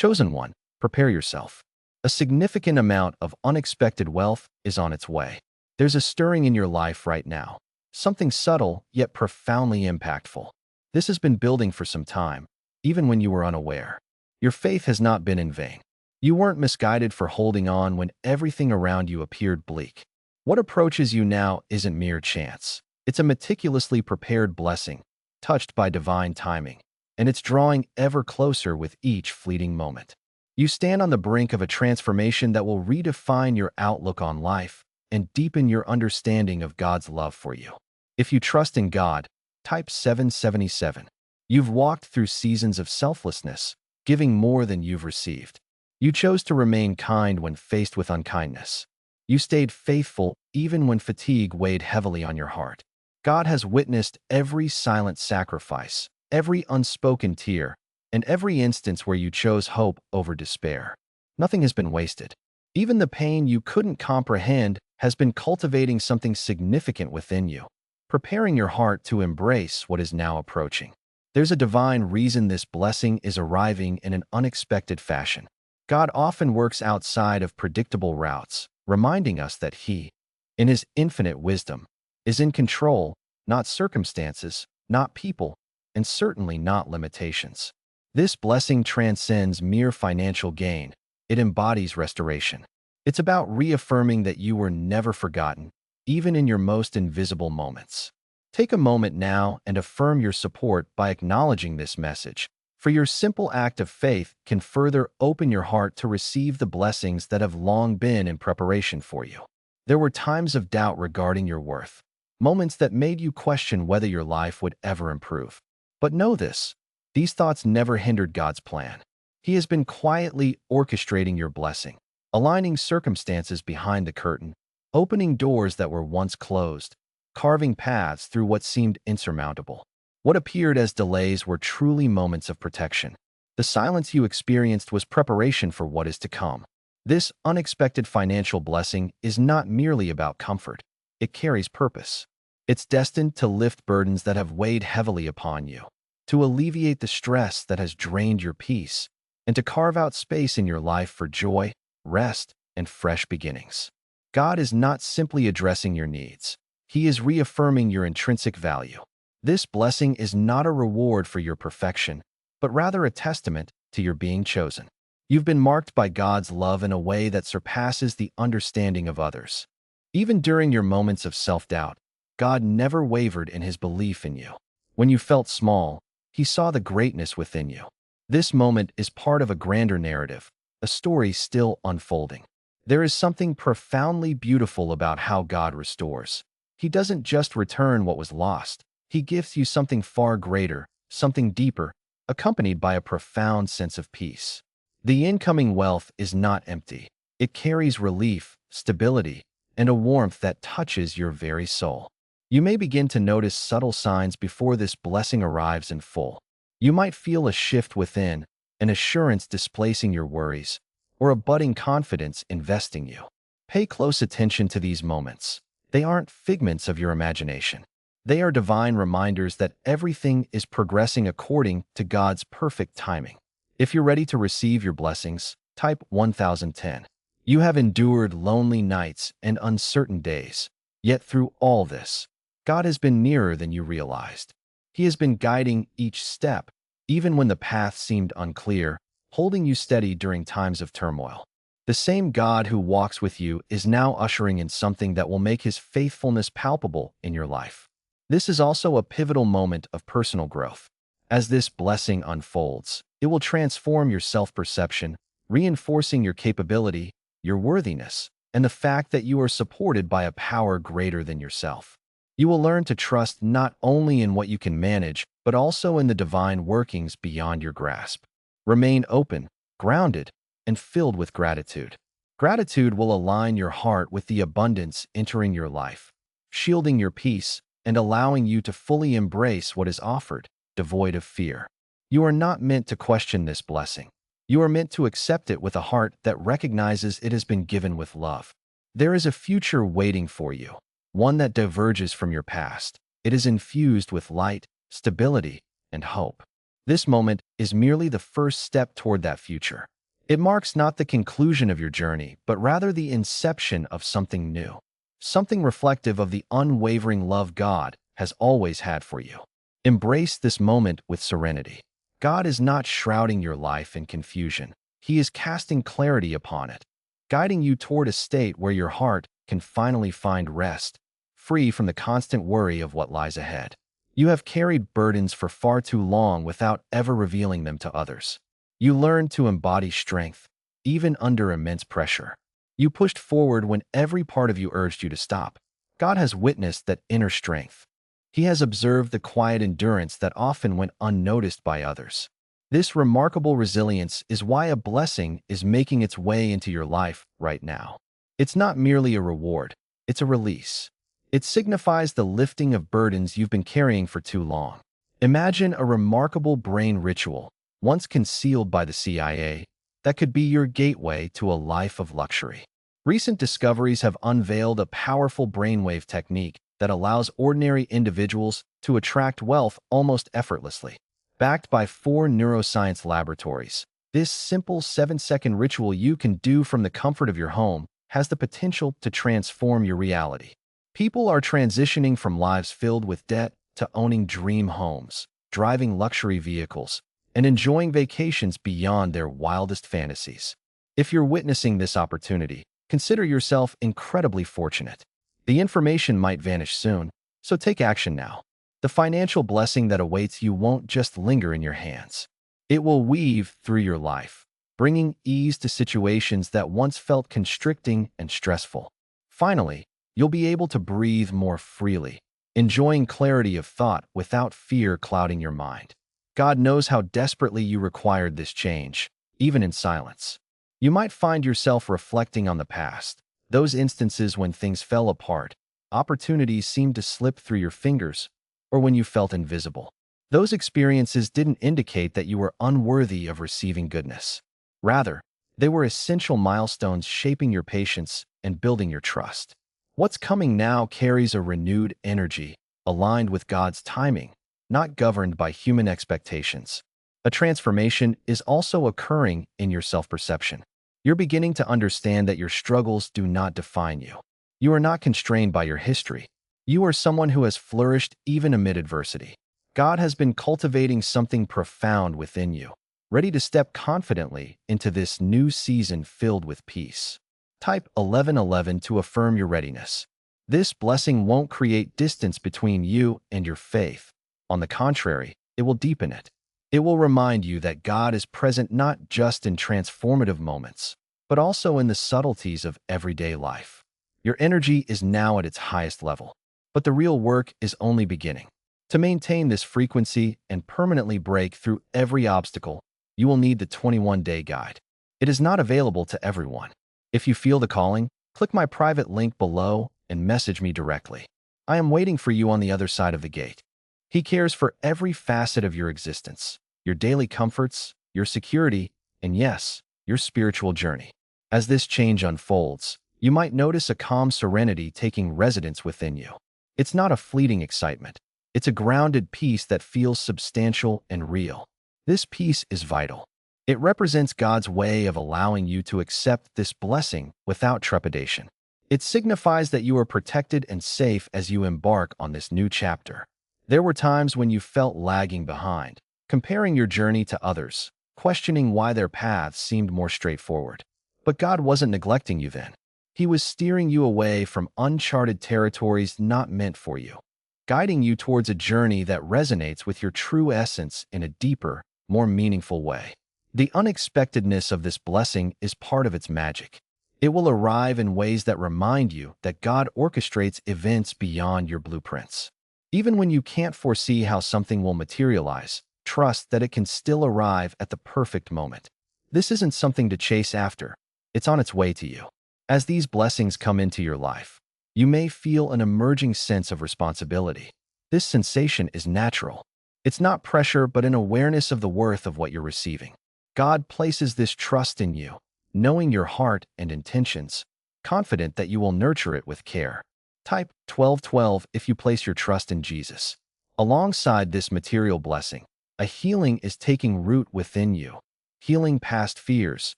Chosen one, prepare yourself. A significant amount of unexpected wealth is on its way. There's a stirring in your life right now, something subtle yet profoundly impactful. This has been building for some time, even when you were unaware. Your faith has not been in vain. You weren't misguided for holding on when everything around you appeared bleak. What approaches you now isn't mere chance. It's a meticulously prepared blessing, touched by divine timing, and it's drawing ever closer with each fleeting moment. You stand on the brink of a transformation that will redefine your outlook on life and deepen your understanding of God's love for you. If you trust in God, type 777. You've walked through seasons of selflessness, giving more than you've received. You chose to remain kind when faced with unkindness. You stayed faithful even when fatigue weighed heavily on your heart. God has witnessed every silent sacrifice, every unspoken tear, and every instance where you chose hope over despair. Nothing has been wasted. Even the pain you couldn't comprehend has been cultivating something significant within you, preparing your heart to embrace what is now approaching. There's a divine reason this blessing is arriving in an unexpected fashion. God often works outside of predictable routes, reminding us that He, in His infinite wisdom, is in control, not circumstances, not people, and certainly not limitations. This blessing transcends mere financial gain. It embodies restoration. It's about reaffirming that you were never forgotten, even in your most invisible moments. Take a moment now and affirm your support by acknowledging this message, for your simple act of faith can further open your heart to receive the blessings that have long been in preparation for you. There were times of doubt regarding your worth, moments that made you question whether your life would ever improve. But know this, these thoughts never hindered God's plan. He has been quietly orchestrating your blessing, aligning circumstances behind the curtain, opening doors that were once closed, carving paths through what seemed insurmountable. What appeared as delays were truly moments of protection. The silence you experienced was preparation for what is to come. This unexpected financial blessing is not merely about comfort. It carries purpose. It's destined to lift burdens that have weighed heavily upon you, to alleviate the stress that has drained your peace, and to carve out space in your life for joy, rest, and fresh beginnings. God is not simply addressing your needs. He is reaffirming your intrinsic value. This blessing is not a reward for your perfection, but rather a testament to your being chosen. You've been marked by God's love in a way that surpasses the understanding of others. Even during your moments of self-doubt, God never wavered in His belief in you. When you felt small, He saw the greatness within you. This moment is part of a grander narrative, a story still unfolding. There is something profoundly beautiful about how God restores. He doesn't just return what was lost. He gives you something far greater, something deeper, accompanied by a profound sense of peace. The incoming wealth is not empty. It carries relief, stability, and a warmth that touches your very soul. You may begin to notice subtle signs before this blessing arrives in full. You might feel a shift within, an assurance displacing your worries, or a budding confidence investing you. Pay close attention to these moments. They aren't figments of your imagination. They are divine reminders that everything is progressing according to God's perfect timing. If you're ready to receive your blessings, type 1010. You have endured lonely nights and uncertain days. Yet through all this, God has been nearer than you realized. He has been guiding each step, even when the path seemed unclear, holding you steady during times of turmoil. The same God who walks with you is now ushering in something that will make His faithfulness palpable in your life. This is also a pivotal moment of personal growth. As this blessing unfolds, it will transform your self-perception, reinforcing your capability, your worthiness, and the fact that you are supported by a power greater than yourself. You will learn to trust not only in what you can manage, but also in the divine workings beyond your grasp. Remain open, grounded, and filled with gratitude. Gratitude will align your heart with the abundance entering your life, shielding your peace and allowing you to fully embrace what is offered, devoid of fear. You are not meant to question this blessing. You are meant to accept it with a heart that recognizes it has been given with love. There is a future waiting for you, one that diverges from your past. It is infused with light, stability, and hope. This moment is merely the first step toward that future. It marks not the conclusion of your journey, but rather the inception of something new, something reflective of the unwavering love God has always had for you. Embrace this moment with serenity. God is not shrouding your life in confusion. He is casting clarity upon it, guiding you toward a state where your heart can finally find rest, free from the constant worry of what lies ahead. You have carried burdens for far too long without ever revealing them to others. You learned to embody strength, even under immense pressure. You pushed forward when every part of you urged you to stop. God has witnessed that inner strength. He has observed the quiet endurance that often went unnoticed by others. This remarkable resilience is why a blessing is making its way into your life right now. It's not merely a reward, it's a release. It signifies the lifting of burdens you've been carrying for too long. Imagine a remarkable brain ritual, once concealed by the CIA, that could be your gateway to a life of luxury. Recent discoveries have unveiled a powerful brainwave technique that allows ordinary individuals to attract wealth almost effortlessly. Backed by 4 neuroscience laboratories, this simple 7-second ritual you can do from the comfort of your home has the potential to transform your reality. People are transitioning from lives filled with debt to owning dream homes, driving luxury vehicles, and enjoying vacations beyond their wildest fantasies. If you're witnessing this opportunity, consider yourself incredibly fortunate. The information might vanish soon, so take action now. The financial blessing that awaits you won't just linger in your hands. It will weave through your life, bringing ease to situations that once felt constricting and stressful. Finally, you'll be able to breathe more freely, enjoying clarity of thought without fear clouding your mind. God knows how desperately you required this change, even in silence. You might find yourself reflecting on the past, those instances when things fell apart, opportunities seemed to slip through your fingers, or when you felt invisible. Those experiences didn't indicate that you were unworthy of receiving goodness. Rather, they were essential milestones shaping your patience and building your trust. What's coming now carries a renewed energy, aligned with God's timing, not governed by human expectations. A transformation is also occurring in your self-perception. You're beginning to understand that your struggles do not define you. You are not constrained by your history. You are someone who has flourished even amid adversity. God has been cultivating something profound within you, ready to step confidently into this new season filled with peace. Type 1111 to affirm your readiness. This blessing won't create distance between you and your faith. On the contrary, it will deepen it. It will remind you that God is present not just in transformative moments, but also in the subtleties of everyday life. Your energy is now at its highest level, but the real work is only beginning. To maintain this frequency and permanently break through every obstacle, you will need the 21-day guide. It is not available to everyone. If you feel the calling, click my private link below and message me directly. I am waiting for you on the other side of the gate. He cares for every facet of your existence, your daily comforts, your security, and yes, your spiritual journey. As this change unfolds, you might notice a calm serenity taking residence within you. It's not a fleeting excitement. It's a grounded peace that feels substantial and real. This peace is vital. It represents God's way of allowing you to accept this blessing without trepidation. It signifies that you are protected and safe as you embark on this new chapter. There were times when you felt lagging behind, comparing your journey to others, questioning why their paths seemed more straightforward. But God wasn't neglecting you then. He was steering you away from uncharted territories not meant for you, guiding you towards a journey that resonates with your true essence in a deeper, more meaningful way. The unexpectedness of this blessing is part of its magic. It will arrive in ways that remind you that God orchestrates events beyond your blueprints. Even when you can't foresee how something will materialize, trust that it can still arrive at the perfect moment. This isn't something to chase after. It's on its way to you. As these blessings come into your life, you may feel an emerging sense of responsibility. This sensation is natural. It's not pressure, but an awareness of the worth of what you're receiving. God places this trust in you, knowing your heart and intentions, confident that you will nurture it with care. Type 1212 if you place your trust in Jesus. Alongside this material blessing, A healing is taking root within you, healing past fears,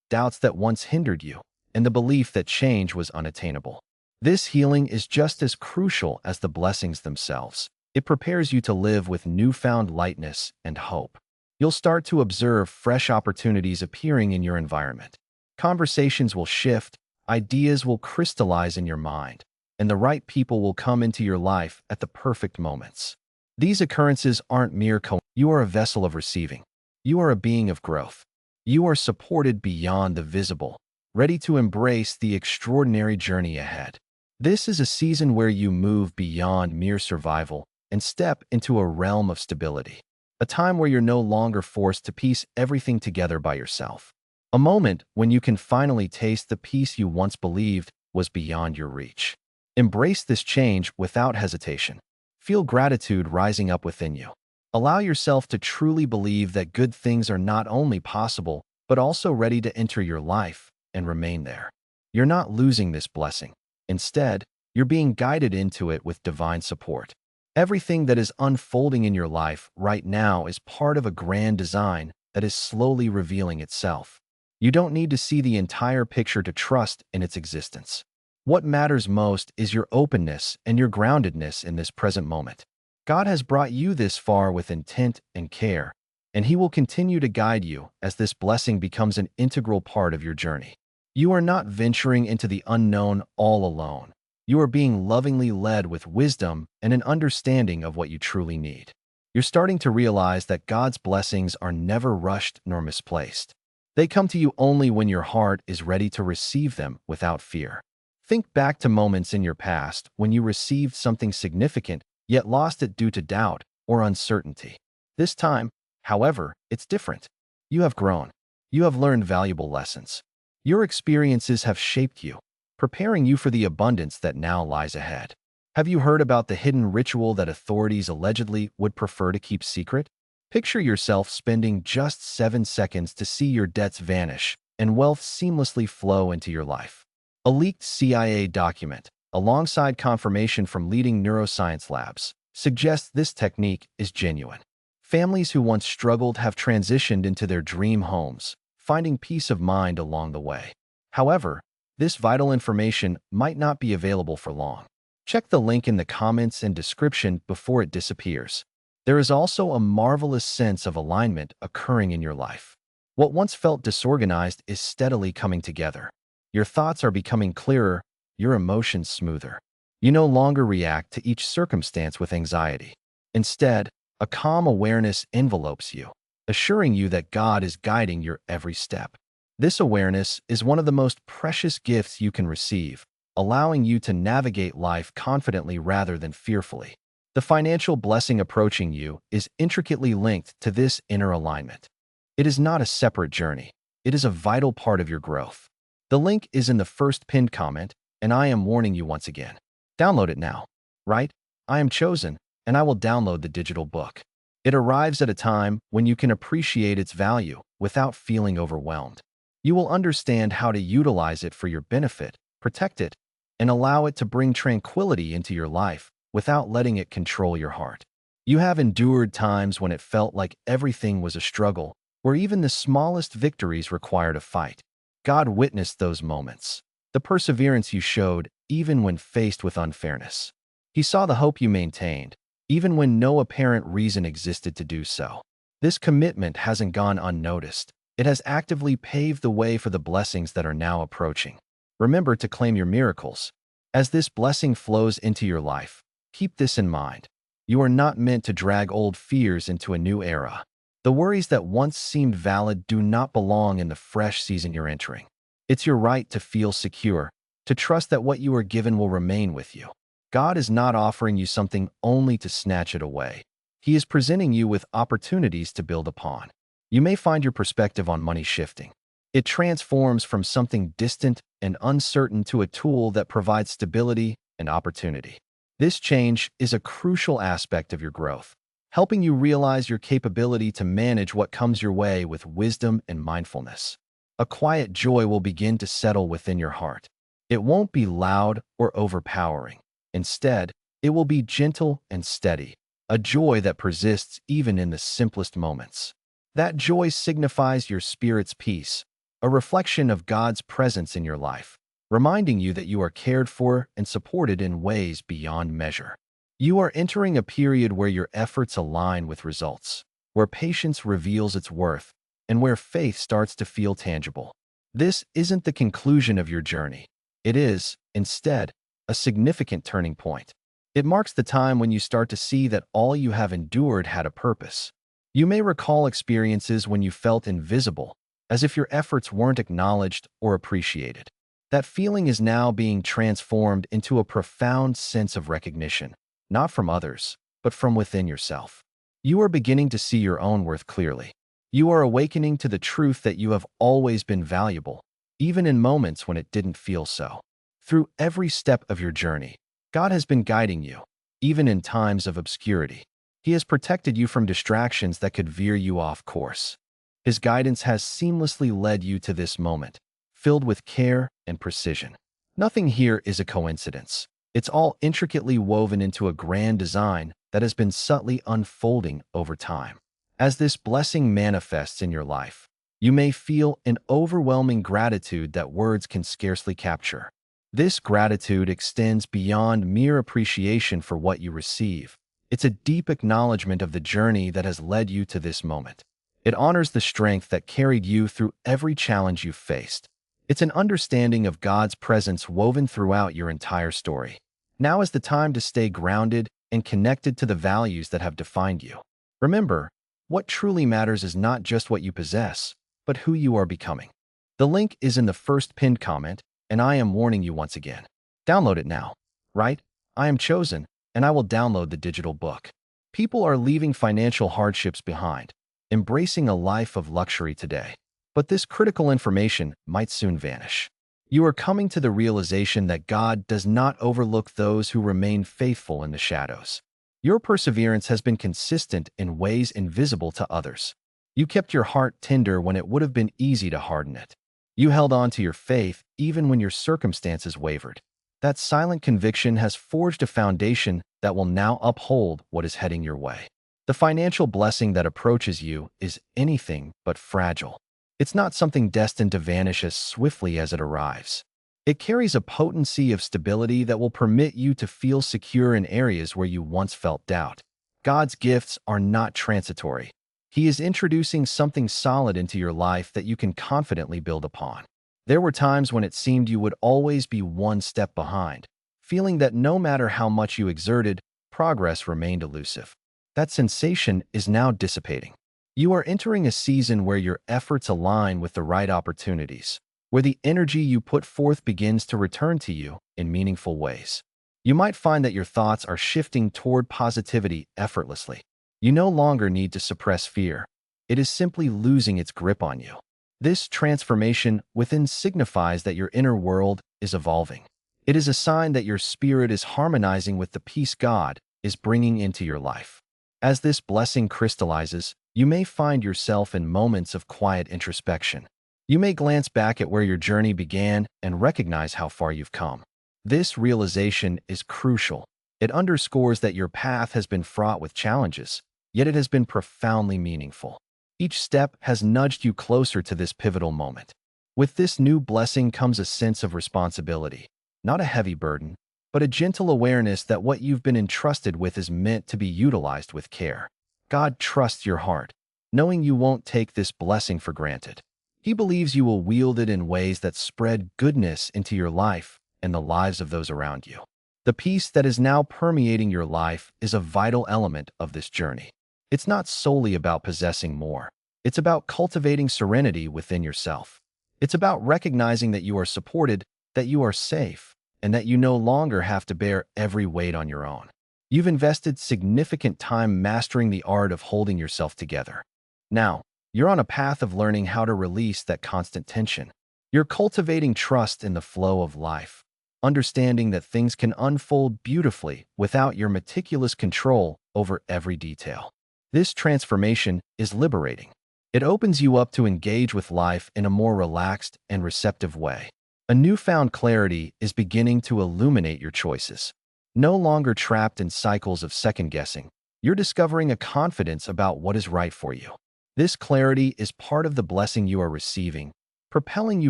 doubts that once hindered you, and the belief that change was unattainable. This healing is just as crucial as the blessings themselves. It prepares you to live with newfound lightness and hope. You'll start to observe fresh opportunities appearing in your environment. Conversations will shift, ideas will crystallize in your mind, and the right people will come into your life at the perfect moments. These occurrences aren't mere coincidences. You are a vessel of receiving. You are a being of growth. You are supported beyond the visible, ready to embrace the extraordinary journey ahead. This is a season where you move beyond mere survival and step into a realm of stability, a time where you're no longer forced to piece everything together by yourself. A moment when you can finally taste the peace you once believed was beyond your reach. Embrace this change without hesitation. Feel gratitude rising up within you. Allow yourself to truly believe that good things are not only possible, but also ready to enter your life and remain there. You're not losing this blessing. Instead, you're being guided into it with divine support. Everything that is unfolding in your life right now is part of a grand design that is slowly revealing itself. You don't need to see the entire picture to trust in its existence. What matters most is your openness and your groundedness in this present moment. God has brought you this far with intent and care, and He will continue to guide you as this blessing becomes an integral part of your journey. You are not venturing into the unknown all alone. You are being lovingly led with wisdom and an understanding of what you truly need. You're starting to realize that God's blessings are never rushed nor misplaced. They come to you only when your heart is ready to receive them without fear. Think back to moments in your past when you received something significant yet lost it due to doubt or uncertainty. This time, however, it's different. You have grown. You have learned valuable lessons. Your experiences have shaped you, preparing you for the abundance that now lies ahead. Have you heard about the hidden ritual that authorities allegedly would prefer to keep secret? Picture yourself spending just 7 seconds to see your debts vanish and wealth seamlessly flow into your life. A leaked CIA document, alongside confirmation from leading neuroscience labs, suggests this technique is genuine. Families who once struggled have transitioned into their dream homes, finding peace of mind along the way. However, this vital information might not be available for long. Check the link in the comments and description before it disappears. There is also a marvelous sense of alignment occurring in your life. What once felt disorganized is steadily coming together. Your thoughts are becoming clearer, your emotions smoother. You no longer react to each circumstance with anxiety. Instead, a calm awareness envelopes you, assuring you that God is guiding your every step. This awareness is one of the most precious gifts you can receive, allowing you to navigate life confidently rather than fearfully. The financial blessing approaching you is intricately linked to this inner alignment. It is not a separate journey. It is a vital part of your growth. The link is in the first pinned comment, and I am warning you once again. Download it now. Right? I am chosen, and I will download the digital book. It arrives at a time when you can appreciate its value without feeling overwhelmed. You will understand how to utilize it for your benefit, protect it, and allow it to bring tranquility into your life without letting it control your heart. You have endured times when it felt like everything was a struggle, where even the smallest victories required a fight. God witnessed those moments, the perseverance you showed even when faced with unfairness. He saw the hope you maintained, even when no apparent reason existed to do so. This commitment hasn't gone unnoticed. It has actively paved the way for the blessings that are now approaching. Remember to claim your miracles. As this blessing flows into your life, keep this in mind. You are not meant to drag old fears into a new era. The worries that once seemed valid do not belong in the fresh season you're entering. It's your right to feel secure, to trust that what you are given will remain with you. God is not offering you something only to snatch it away. He is presenting you with opportunities to build upon. You may find your perspective on money shifting. It transforms from something distant and uncertain to a tool that provides stability and opportunity. This change is a crucial aspect of your growth, helping you realize your capability to manage what comes your way with wisdom and mindfulness. A quiet joy will begin to settle within your heart. It won't be loud or overpowering. Instead, it will be gentle and steady, a joy that persists even in the simplest moments. That joy signifies your spirit's peace, a reflection of God's presence in your life, reminding you that you are cared for and supported in ways beyond measure. You are entering a period where your efforts align with results, where patience reveals its worth, and where faith starts to feel tangible. This isn't the conclusion of your journey. It is, instead, a significant turning point. It marks the time when you start to see that all you have endured had a purpose. You may recall experiences when you felt invisible, as if your efforts weren't acknowledged or appreciated. That feeling is now being transformed into a profound sense of recognition, not from others, but from within yourself. You are beginning to see your own worth clearly. You are awakening to the truth that you have always been valuable, even in moments when it didn't feel so. Through every step of your journey, God has been guiding you, even in times of obscurity. He has protected you from distractions that could veer you off course. His guidance has seamlessly led you to this moment, filled with care and precision. Nothing here is a coincidence. It's all intricately woven into a grand design that has been subtly unfolding over time. As this blessing manifests in your life, you may feel an overwhelming gratitude that words can scarcely capture. This gratitude extends beyond mere appreciation for what you receive. It's a deep acknowledgement of the journey that has led you to this moment. It honors the strength that carried you through every challenge you've faced. It's an understanding of God's presence woven throughout your entire story. Now is the time to stay grounded and connected to the values that have defined you. Remember, what truly matters is not just what you possess, but who you are becoming. The link is in the first pinned comment, and I am warning you once again. Download it now. Right? I am chosen, and I will download the digital book. People are leaving financial hardships behind, embracing a life of luxury today. But this critical information might soon vanish. You are coming to the realization that God does not overlook those who remain faithful in the shadows. Your perseverance has been consistent in ways invisible to others. You kept your heart tender when it would have been easy to harden it. You held on to your faith even when your circumstances wavered. That silent conviction has forged a foundation that will now uphold what is heading your way. The financial blessing that approaches you is anything but fragile. It's not something destined to vanish as swiftly as it arrives. It carries a potency of stability that will permit you to feel secure in areas where you once felt doubt. God's gifts are not transitory. He is introducing something solid into your life that you can confidently build upon. There were times when it seemed you would always be one step behind, feeling that no matter how much you exerted, progress remained elusive. That sensation is now dissipating. You are entering a season where your efforts align with the right opportunities, where the energy you put forth begins to return to you in meaningful ways. You might find that your thoughts are shifting toward positivity effortlessly. You no longer need to suppress fear. It is simply losing its grip on you. This transformation within signifies that your inner world is evolving. It is a sign that your spirit is harmonizing with the peace God is bringing into your life. As this blessing crystallizes, you may find yourself in moments of quiet introspection. You may glance back at where your journey began and recognize how far you've come. This realization is crucial. It underscores that your path has been fraught with challenges, yet it has been profoundly meaningful. Each step has nudged you closer to this pivotal moment. With this new blessing comes a sense of responsibility, not a heavy burden, but a gentle awareness that what you've been entrusted with is meant to be utilized with care. God trusts your heart, knowing you won't take this blessing for granted. He believes you will wield it in ways that spread goodness into your life and the lives of those around you. The peace that is now permeating your life is a vital element of this journey. It's not solely about possessing more. It's about cultivating serenity within yourself. It's about recognizing that you are supported, that you are safe, and that you no longer have to bear every weight on your own. You've invested significant time mastering the art of holding yourself together. Now, you're on a path of learning how to release that constant tension. You're cultivating trust in the flow of life, understanding that things can unfold beautifully without your meticulous control over every detail. This transformation is liberating. It opens you up to engage with life in a more relaxed and receptive way. A newfound clarity is beginning to illuminate your choices. No longer trapped in cycles of second-guessing, You're discovering a confidence about what is right for you. This clarity is part of the blessing you are receiving, propelling you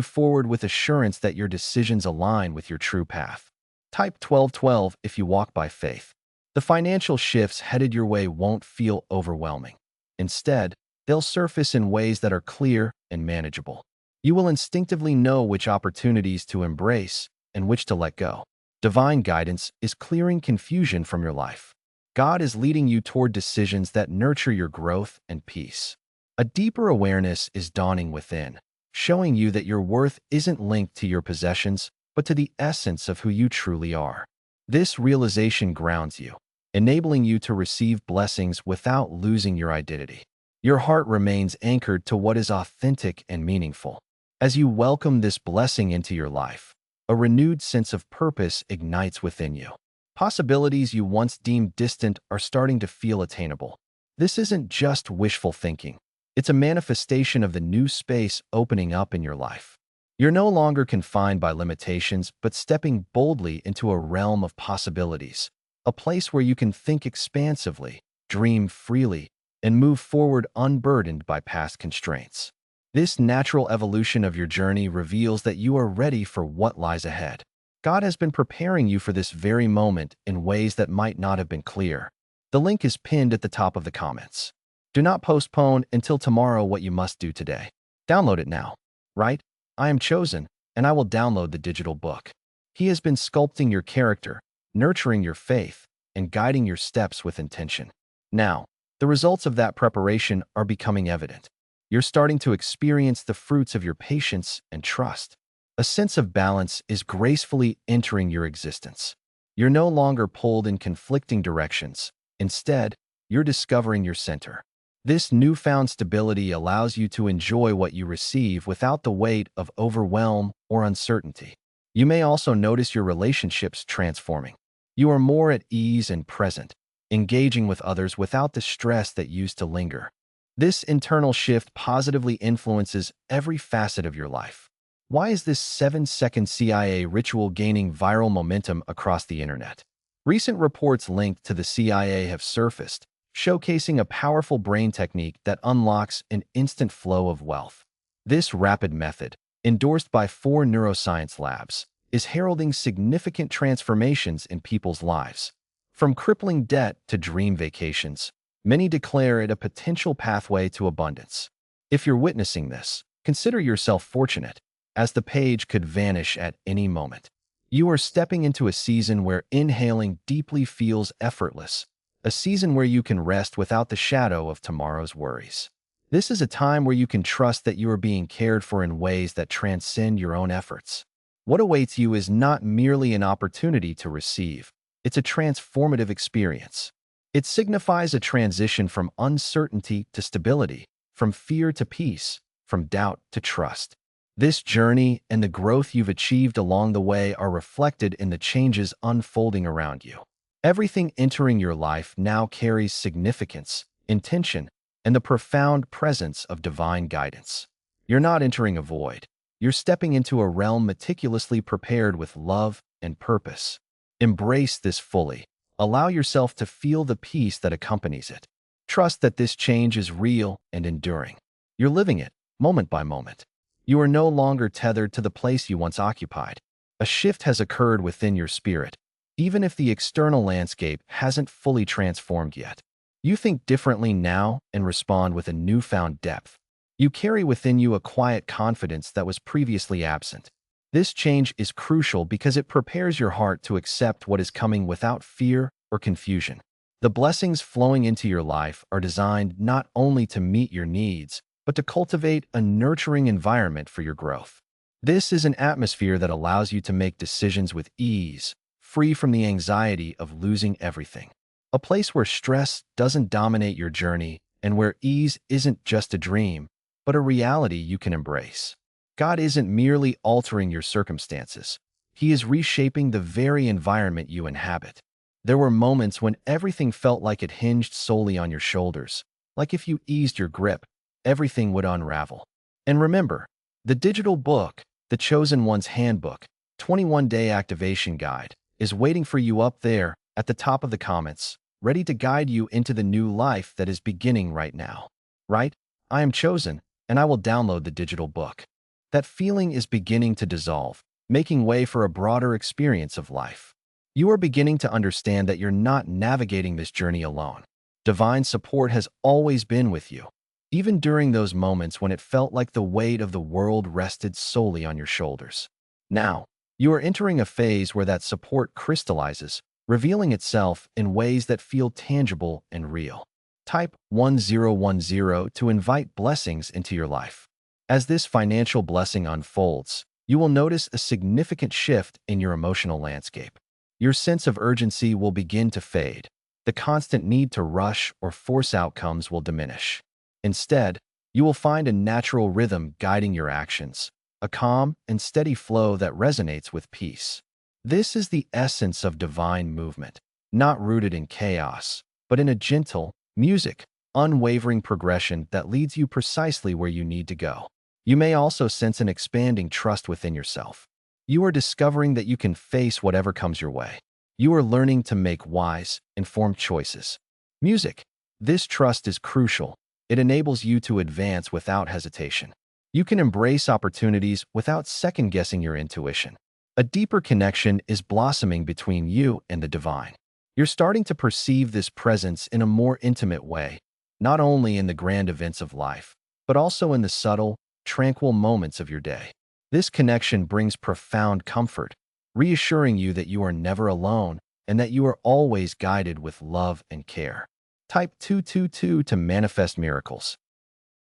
forward with assurance that your decisions align with your true path. Type 1212 if you walk by faith. The financial shifts headed your way won't feel overwhelming. Instead, they'll surface in ways that are clear and manageable. You will instinctively know which opportunities to embrace and which to let go. Divine guidance is clearing confusion from your life. God is leading you toward decisions that nurture your growth and peace. A deeper awareness is dawning within, showing you that your worth isn't linked to your possessions, but to the essence of who you truly are. This realization grounds you, enabling you to receive blessings without losing your identity. Your heart remains anchored to what is authentic and meaningful. As you welcome this blessing into your life, a renewed sense of purpose ignites within you. Possibilities you once deemed distant are starting to feel attainable. This isn't just wishful thinking. It's a manifestation of the new space opening up in your life. You're no longer confined by limitations, but stepping boldly into a realm of possibilities, a place where you can think expansively, dream freely, and move forward unburdened by past constraints. This natural evolution of your journey reveals that you are ready for what lies ahead. God has been preparing you for this very moment in ways that might not have been clear. The link is pinned at the top of the comments. Do not postpone until tomorrow what you must do today. Download it now. Right? I am chosen, and I will download the digital book. He has been sculpting your character, nurturing your faith, and guiding your steps with intention. Now, the results of that preparation are becoming evident. You're starting to experience the fruits of your patience and trust. A sense of balance is gracefully entering your existence. You're no longer pulled in conflicting directions. Instead, you're discovering your center. This newfound stability allows you to enjoy what you receive without the weight of overwhelm or uncertainty. You may also notice your relationships transforming. You are more at ease and present, engaging with others without the stress that used to linger. This internal shift positively influences every facet of your life. Why is this 7-second CIA ritual gaining viral momentum across the internet? Recent reports linked to the CIA have surfaced, showcasing a powerful brain technique that unlocks an instant flow of wealth. This rapid method, endorsed by 4 neuroscience labs, is heralding significant transformations in people's lives. From crippling debt to dream vacations, many declare it a potential pathway to abundance. If you're witnessing this, consider yourself fortunate, as the page could vanish at any moment. You are stepping into a season where inhaling deeply feels effortless, a season where you can rest without the shadow of tomorrow's worries. This is a time where you can trust that you are being cared for in ways that transcend your own efforts. What awaits you is not merely an opportunity to receive, it's a transformative experience. It signifies a transition from uncertainty to stability, from fear to peace, from doubt to trust. This journey and the growth you've achieved along the way are reflected in the changes unfolding around you. Everything entering your life now carries significance, intention, and the profound presence of divine guidance. You're not entering a void. You're stepping into a realm meticulously prepared with love and purpose. Embrace this fully. Allow yourself to feel the peace that accompanies it. Trust that this change is real and enduring. You're living it, moment by moment. You are no longer tethered to the place you once occupied. A shift has occurred within your spirit, even if the external landscape hasn't fully transformed yet. You think differently now and respond with a newfound depth. You carry within you a quiet confidence that was previously absent. This change is crucial because it prepares your heart to accept what is coming without fear or confusion. The blessings flowing into your life are designed not only to meet your needs, but to cultivate a nurturing environment for your growth. This is an atmosphere that allows you to make decisions with ease, free from the anxiety of losing everything. A place where stress doesn't dominate your journey and where ease isn't just a dream, but a reality you can embrace. God isn't merely altering your circumstances. He is reshaping the very environment you inhabit. There were moments when everything felt like it hinged solely on your shoulders, like if you eased your grip, everything would unravel. And remember, the digital book, The Chosen One's Handbook, 21-Day Activation Guide, is waiting for you up there at the top of the comments. ready to guide you into the new life that is beginning right now. Right? I am chosen, and I will download the digital book. That feeling is beginning to dissolve, making way for a broader experience of life. You are beginning to understand that you're not navigating this journey alone. Divine support has always been with you, even during those moments when it felt like the weight of the world rested solely on your shoulders. Now, you are entering a phase where that support crystallizes, revealing itself in ways that feel tangible and real. Type 1010 to invite blessings into your life. As this financial blessing unfolds, you will notice a significant shift in your emotional landscape. Your sense of urgency will begin to fade. The constant need to rush or force outcomes will diminish. Instead, you will find a natural rhythm guiding your actions, a calm and steady flow that resonates with peace. This is the essence of divine movement, not rooted in chaos, but in a gentle, music, unwavering progression that leads you precisely where you need to go. You may also sense an expanding trust within yourself. You are discovering that you can face whatever comes your way. You are learning to make wise, informed choices. Music. This trust is crucial. It enables you to advance without hesitation. You can embrace opportunities without second-guessing your intuition. A deeper connection is blossoming between you and the divine. You're starting to perceive this presence in a more intimate way, not only in the grand events of life, but also in the subtle, tranquil moments of your day. This connection brings profound comfort, reassuring you that you are never alone and that you are always guided with love and care. Type 222 to manifest miracles.